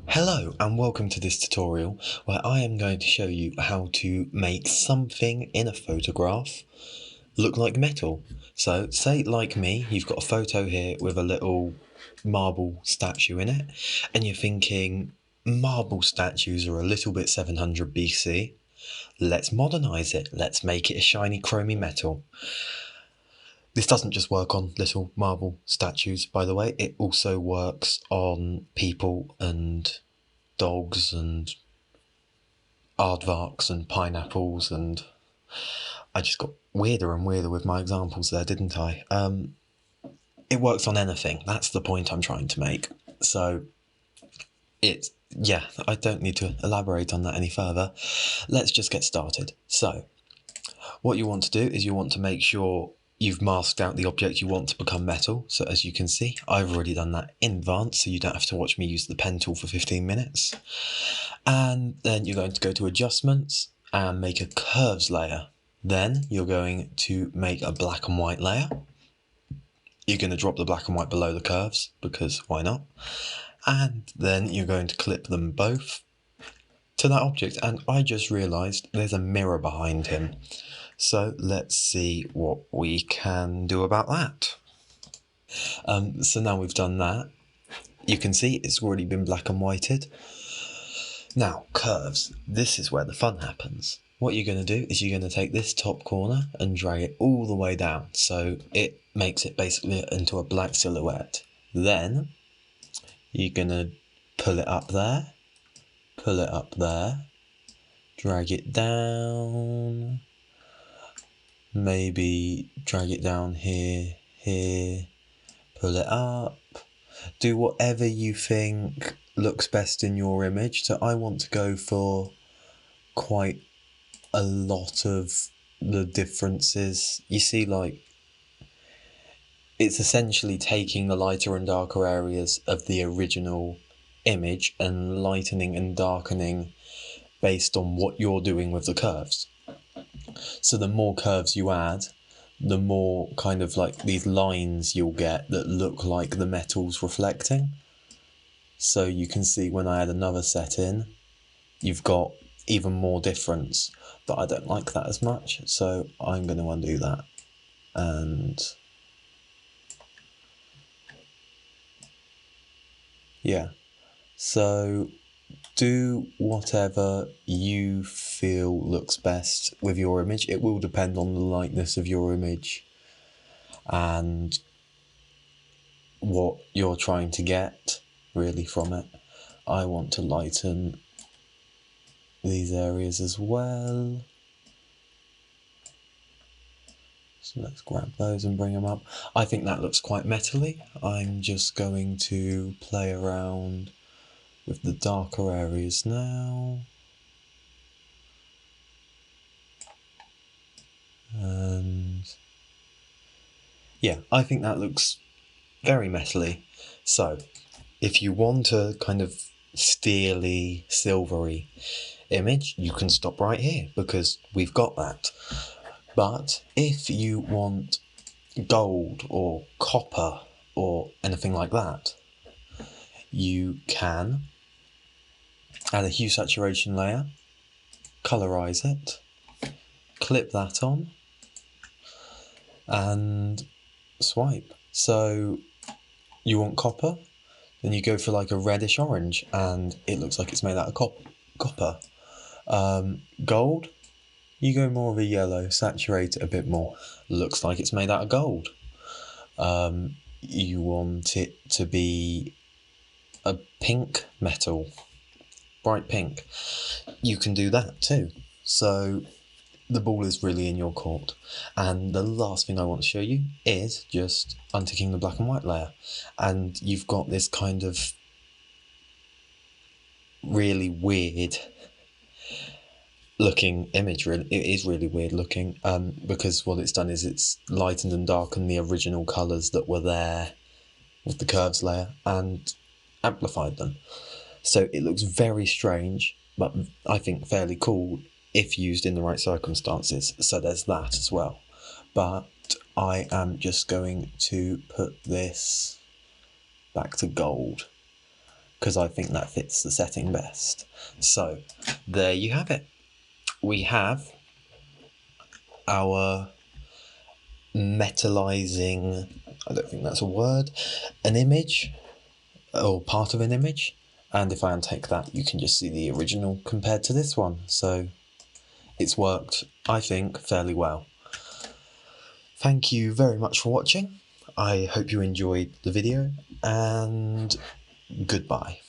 Hello and welcome to this tutorial where I am going to show you how to make something in a photograph look like metal. So say like me, you've got a photo here with a little marble statue in it and you're thinking marble statues are a little bit 700 BC. Let's modernize it. Let's make it a shiny chromy metal. This doesn't just work on little marble statues, by the way. It also works on people and dogs and aardvarks and pineapples, and I just got weirder and weirder with my examples there, didn't I? It works on anything. That's the point I'm trying to make. So yeah, I don't need to elaborate on that any further. Let's just get started. So what you want to do is you want to make sure you've masked out the object you want to become metal. So as you can see, I've already done that in advance, so you don't have to watch me use the pen tool for 15 minutes. And then you're going to go to adjustments and make a curves layer. Then you're going to make a black and white layer. You're going to drop the black and white below the curves, because why not? And then you're going to clip them both to that object. And I just realised there's a mirror behind him. So let's see what we can do about that. So now we've done that, you can see it's already been black and whited. Now, curves. This is where the fun happens. What you're going to do is you're going to take this top corner and drag it all the way down, so it makes it basically into a black silhouette. Then you're going to pull it up there, drag it down, maybe drag it down here, pull it up. Do whatever you think looks best in your image. So I want to go for quite a lot of the differences. You see, like, it's essentially taking the lighter and darker areas of the original image and lightening and darkening based on what you're doing with the curves. So the more curves you add, the more kind of like these lines you'll get that look like the metal's reflecting. So you can see when I add another set in, you've got even more difference, but I don't like that as much, so I'm going to undo that. And yeah, so do whatever you feel looks best with your image. It will depend on the lightness of your image and what you're trying to get really from it. I want to lighten these areas as well. So let's grab those and bring them up. I think that looks quite metally. I'm just going to play around with the darker areas now. And yeah, I think that looks very metally. So if you want a kind of steely, silvery image, you can stop right here because we've got that. But if you want gold or copper or anything like that, you can add a hue saturation layer, colorize it, clip that on, and swipe. So you want copper, then you go for like a reddish orange, and it looks like it's made out of copper. Gold, you go more of a yellow, saturate it a bit more, looks like it's made out of gold. You want it to be a pink metal, bright pink, you can do that too. So the ball is really in your court. And the last thing I want to show you is just unticking the black and white layer. And you've got this kind of really weird looking image. Really, it is really weird looking, because what it's done is it's lightened and darkened the original colours that were there with the curves layer and amplified them. So it looks very strange, but I think fairly cool if used in the right circumstances. So there's that as well. But I am just going to put this back to gold because I think that fits the setting best. So there you have it. We have our metalizing, I don't think that's a word, an image, or part of an image. And if I untake that, you can just see the original compared to this one. So it's worked, I think, fairly well. Thank you very much for watching. I hope you enjoyed the video, and goodbye.